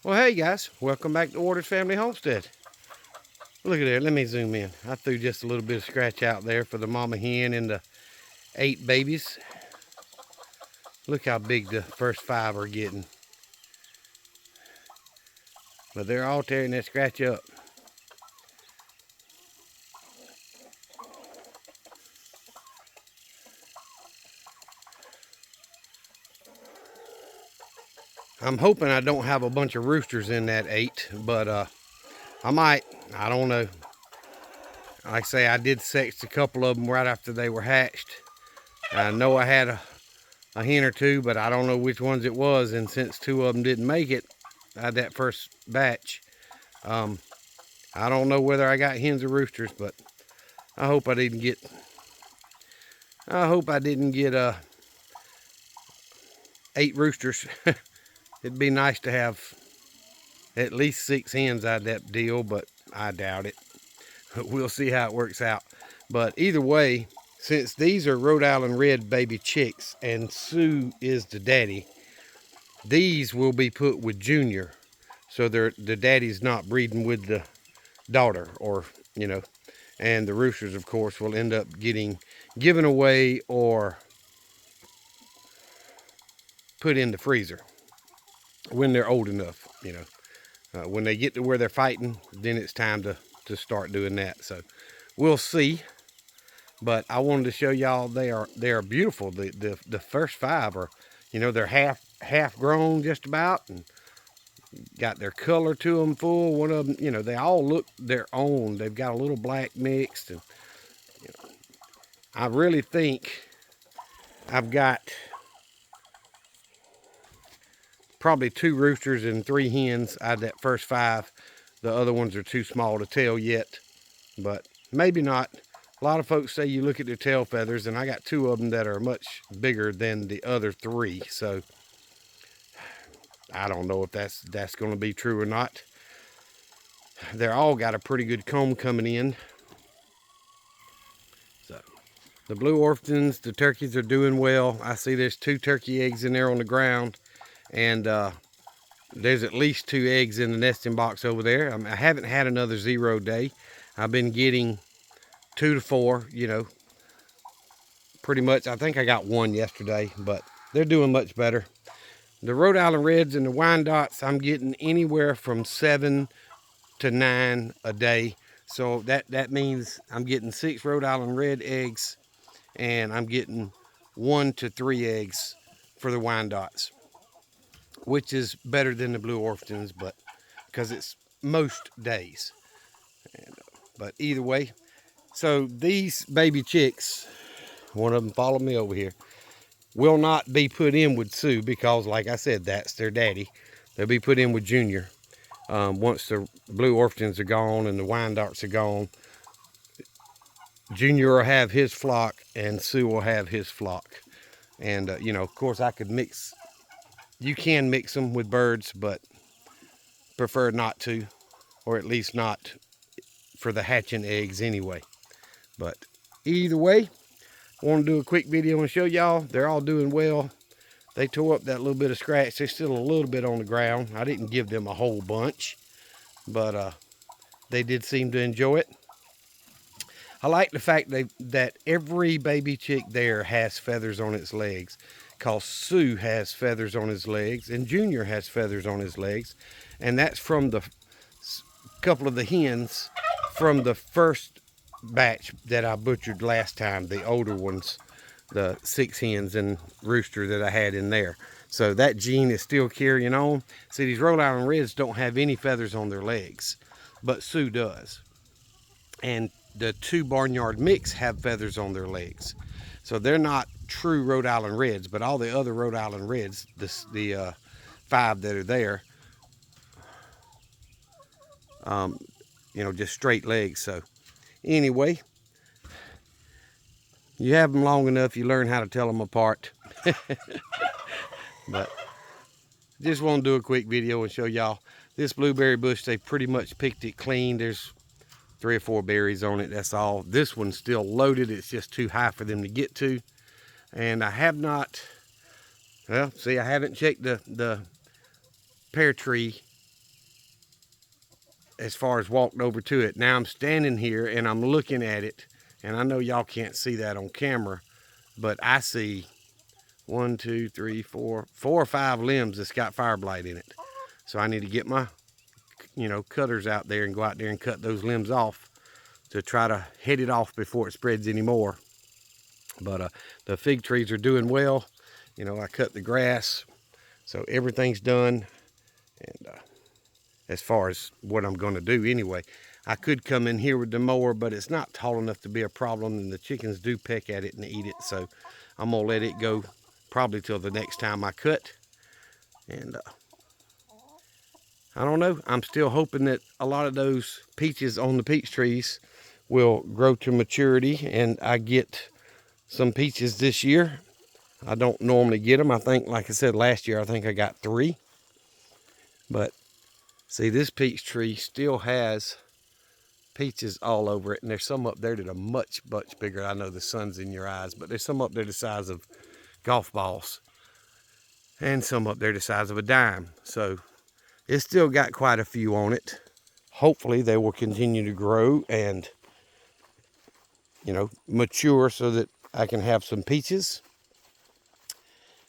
Well, hey guys, welcome back to Waters Family Homestead. Look at there, let me zoom in. I threw just a little bit of scratch out there for the mama hen and the 8 babies. Look how big the first 5 are getting. But they're all tearing that scratch up. I'm hoping I don't have a bunch of roosters in that 8, but I might. I don't know. Like I say, I did sex a couple of them right after they were hatched. I know I had a hen or two, but I don't know which ones it was. And since 2 of them didn't make it, that first batch, I don't know whether I got hens or roosters, but I hope I didn't get. I hope I didn't get 8 roosters. It'd be nice to have at least 6 hens out of that deal, but I doubt it. We'll see how it works out. But either way, since these are Rhode Island Red baby chicks and Sue is the daddy, these will be put with Junior, so the daddy's not breeding with the daughter, or and the roosters, of course, will end up getting given away or put in the freezer when they're old enough. When they get to where they're fighting, then it's time to start doing that. So we'll see. But I wanted to show y'all they are beautiful. The first 5 are, they're half grown just about, and got their color to them full. One of them, they all look their own. They've got a little black mixed, and I really think I've got probably 2 roosters and 3 hens out of that first 5. The other ones are too small to tell yet, but maybe not. A lot of folks say you look at their tail feathers, and I got 2 of them that are much bigger than the other 3. So I don't know if that's going to be true or not. They're all got a pretty good comb coming in. So the blue orphans, the turkeys are doing well. I see there's 2 turkey eggs in there on the ground, and there's at least 2 eggs in the nesting box over there. I haven't had another 0 day. I've been getting 2 to 4, pretty much. I think I got 1 yesterday, but they're doing much better. The Rhode Island Reds and the Wyandottes, I'm getting anywhere from 7 to 9 a day. So that means I'm getting 6 Rhode Island Red eggs, and I'm getting 1 to 3 eggs for the Wyandottes, which is better than the blue orphans, but because it's most days. But either way, so these baby chicks, one of them followed me over here, will not be put in with Sue because, like I said, that's their daddy. They'll be put in with Junior. Once the blue orphans are gone and the Wyandottes are gone, Junior will have his flock and Sue will have his flock. And, of course, I could mix. You can mix them with birds, but prefer not to, or at least not for the hatching eggs anyway. But either way, I want to do a quick video and show y'all they're all doing well. They tore up that little bit of scratch. There's still a little bit on the ground. I didn't give them a whole bunch, but they did seem to enjoy it. I like the fact that every baby chick there has feathers on its legs, because Sue has feathers on his legs and Junior has feathers on his legs, and that's from the couple of the hens from the first batch that I butchered last time, the older ones, the 6 hens and rooster that I had in there. So that gene is still carrying on. See, these Rhode Island Reds don't have any feathers on their legs, but Sue does. And the 2 Barnyard Mix have feathers on their legs. So they're not true Rhode Island Reds, but all the other Rhode Island Reds, the 5 that are there, just straight legs. So anyway, you have them long enough, you learn how to tell them apart. But just want to do a quick video and show y'all this blueberry bush. They pretty much picked it clean. There's 3 or 4 berries on it, that's all. This one's still loaded. It's just too high for them to get to. And I have not, well, see, I haven't checked the pear tree as far as walked over to it. Now I'm standing here and I'm looking at it, and I know y'all can't see that on camera, but I see 1, 2, 3, 4 or 5 limbs that's got fire blight in it. So I need to get my, cutters out there and go out there and cut those limbs off to try to head it off before it spreads anymore. But the fig trees are doing well. I cut the grass, so everything's done. And as far as what I'm going to do anyway, I could come in here with the mower, but it's not tall enough to be a problem, and the chickens do peck at it and eat it. So I'm going to let it go probably till the next time I cut. And I don't know. I'm still hoping that a lot of those peaches on the peach trees will grow to maturity and I get some peaches this year. I don't normally get them. I think, like I said, last year I think I got 3. But see, this peach tree still has peaches all over it, and there's some up there that are much, much bigger. I know the sun's in your eyes, but there's some up there the size of golf balls, and some up there the size of a dime. So it's still got quite a few on it. Hopefully they will continue to grow and, mature so that I can have some peaches.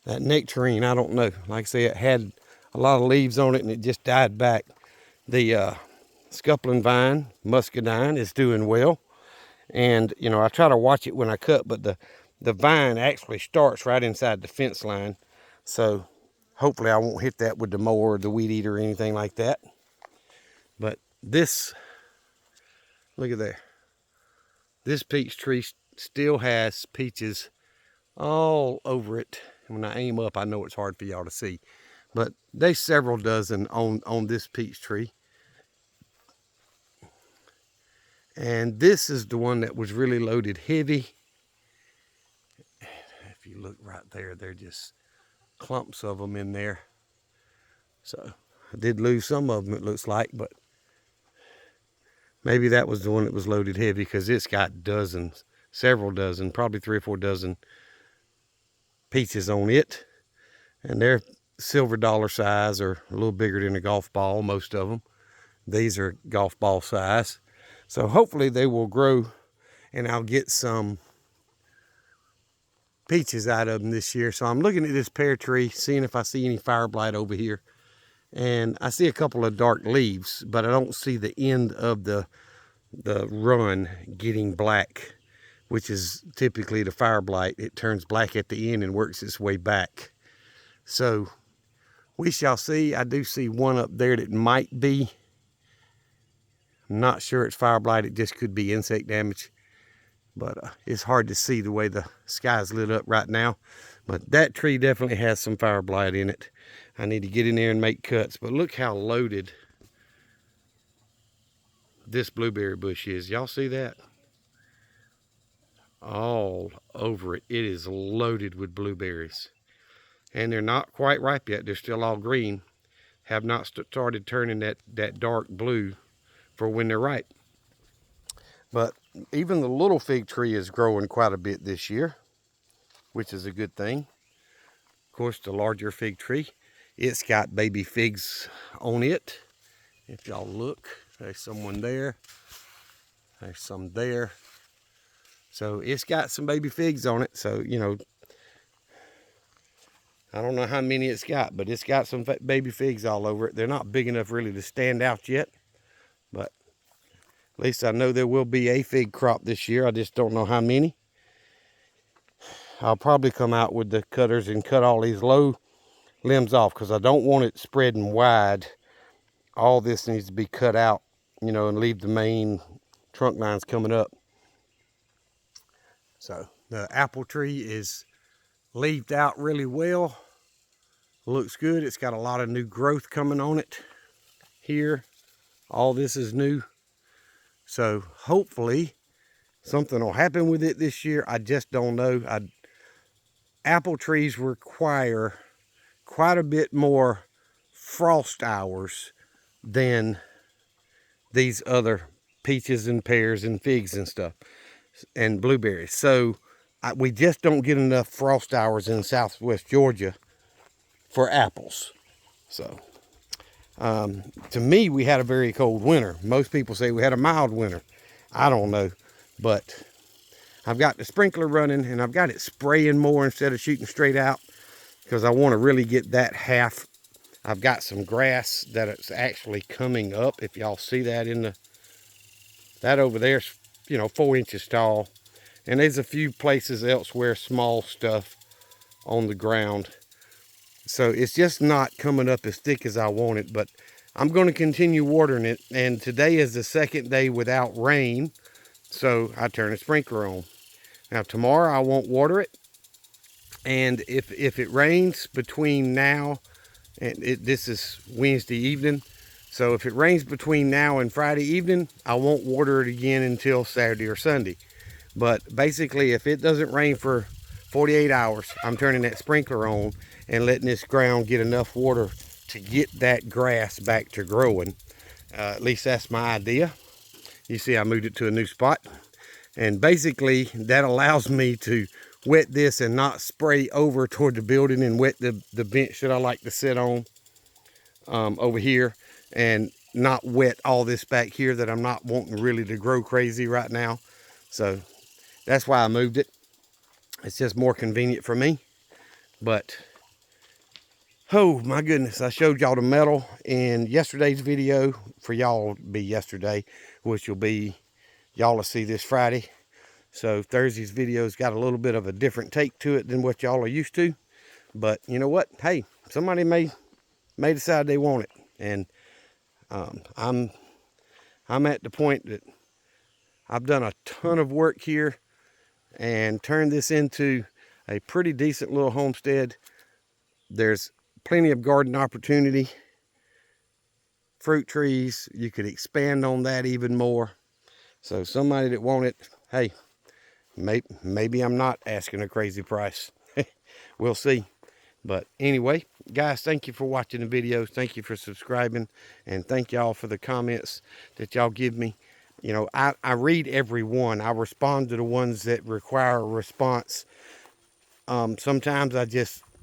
That nectarine, I don't know. Like I say, it had a lot of leaves on it and it just died back. The scuppling vine, muscadine, is doing well. And, I try to watch it when I cut, but the vine actually starts right inside the fence line. So hopefully I won't hit that with the mower or the weed eater or anything like that. But this, look at there. This peach tree still has peaches all over it. When I aim up, I know it's hard for y'all to see. But there's several dozen on this peach tree. And this is the one that was really loaded heavy. If you look right there, they're just clumps of them in there. So I did lose some of them, it looks like, but maybe that was the one that was loaded heavy, because it's got dozens, several dozen, probably 3 or 4 dozen peaches on it. And they're silver dollar size, or a little bigger than a golf ball, most of them. These are golf ball size. So hopefully they will grow and I'll get some peaches out of them this year. So I'm looking at this pear tree, seeing if I see any fire blight over here. And I see a couple of dark leaves, but I don't see the end of the run getting black, which is typically the fire blight. It turns black at the end and works its way back. So we shall see. I do see one up there that might be. I'm not sure it's fire blight. It just could be insect damage. But it's hard to see the way the sky's lit up right now. But that tree definitely has some fire blight in it. I need to get in there and make cuts. But look how loaded this blueberry bush is. Y'all see that? All over it. It is loaded with blueberries. And they're not quite ripe yet. They're still all green. Have not started turning that dark blue for when they're ripe. But even the little fig tree is growing quite a bit this year, which is a good thing. Of course, the larger fig tree, it's got baby figs on it. If y'all look, there's someone there. There's some there. So it's got some baby figs on it. So, I don't know how many it's got, but it's got some baby figs all over it. They're not big enough really to stand out yet, but at least I know there will be a fig crop this year. I just don't know how many. I'll probably come out with the cutters and cut all these low limbs off, because I don't want it spreading wide. All this needs to be cut out, and leave the main trunk lines coming up. So the apple tree is leaved out really well. Looks good. It's got a lot of new growth coming on it here. All this is new. So hopefully something will happen with it this year. I just don't know. Apple trees require quite a bit more frost hours than these other peaches and pears and figs and stuff, and blueberries. So we just don't get enough frost hours in southwest Georgia for apples. So To me, we had a very cold winter. Most people say we had a mild winter. I don't know, but I've got the sprinkler running and I've got it spraying more instead of shooting straight out because I want to really get that half. I've got some grass that it's actually coming up. If y'all see that that over there's, 4 inches tall. And there's a few places elsewhere, small stuff on the ground. So it's just not coming up as thick as I want it, but I'm going to continue watering it. And today is the second day without rain, so I turn the sprinkler on. Now tomorrow I won't water it, and if it rains between now and this is Wednesday evening, so if it rains between now and Friday evening, I won't water it again until Saturday or Sunday. But basically, if it doesn't rain for 48 hours, I'm turning that sprinkler on and letting this ground get enough water to get that grass back to growing. At least that's my idea. You see, I moved it to a new spot. And basically, that allows me to wet this and not spray over toward the building and wet the bench that I like to sit on over here, and not wet all this back here that I'm not wanting really to grow crazy right now. So that's why I moved it. It's just more convenient for me. But oh my goodness, I showed y'all the metal in yesterday's video. For y'all to be yesterday, which will be, y'all will see this Friday. So Thursday's video's got a little bit of a different take to it than what y'all are used to. But you know what? Hey, somebody may decide they want it. And I'm at the point that I've done a ton of work here and turned this into a pretty decent little homestead. There's plenty of garden opportunity, fruit trees. You could expand on that even more. So somebody that want it, hey, maybe I'm not asking a crazy price. We'll see. But anyway, guys, thank you for watching the videos. Thank you for subscribing, and thank y'all for the comments that y'all give me. I read every one. I respond to the ones that require a response. Sometimes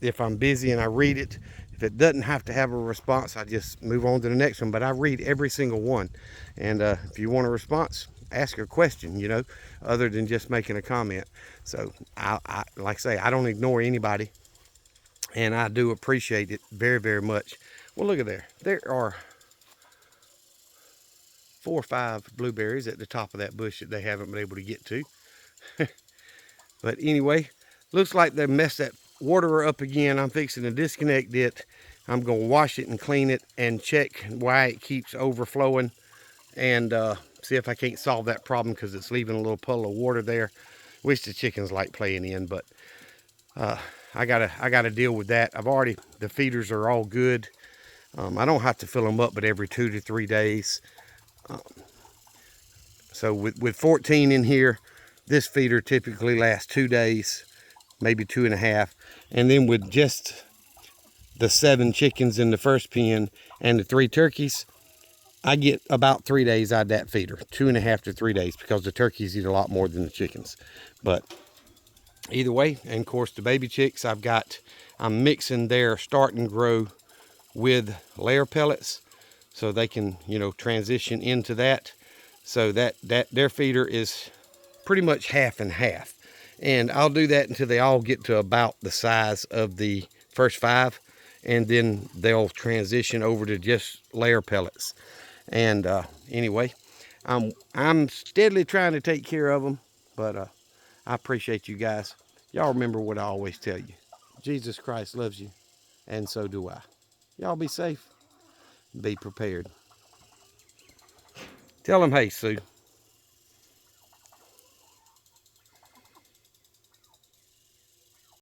if I'm busy and I read it, if it doesn't have to have a response, I just move on to the next one. But I read every single one. And if you want a response, ask a question, other than just making a comment. So I like I say, I don't ignore anybody, and I do appreciate it very, very much. Well, look at there. There are 4 or 5 blueberries at the top of that bush that they haven't been able to get to. But anyway, looks like they messed that waterer up again. I'm fixing to disconnect it. I'm going to wash it and clean it and check why it keeps overflowing, and see if I can't solve that problem, because it's leaving a little puddle of water there, which the chickens like playing in. But I gotta deal with that. The feeders are all good. I don't have to fill them up but every 2 to 3 days. So with 14 in here, this feeder typically lasts 2 days, maybe 2.5. And then with just the 7 chickens in the first pen and the 3 turkeys, I get about 3 days out of that feeder, 2.5 to 3 days, because the turkeys eat a lot more than the chickens. But either way, and of course the baby chicks, I'm mixing their start and grow with layer pellets, so they can, transition into that. So that their feeder is pretty much half and half. And I'll do that until they all get to about the size of the first 5. And then they'll transition over to just layer pellets. And anyway, I'm steadily trying to take care of them. But I appreciate you guys. Y'all remember what I always tell you. Jesus Christ loves you, and so do I. Y'all be safe. Be prepared. Tell them, hey, Sue.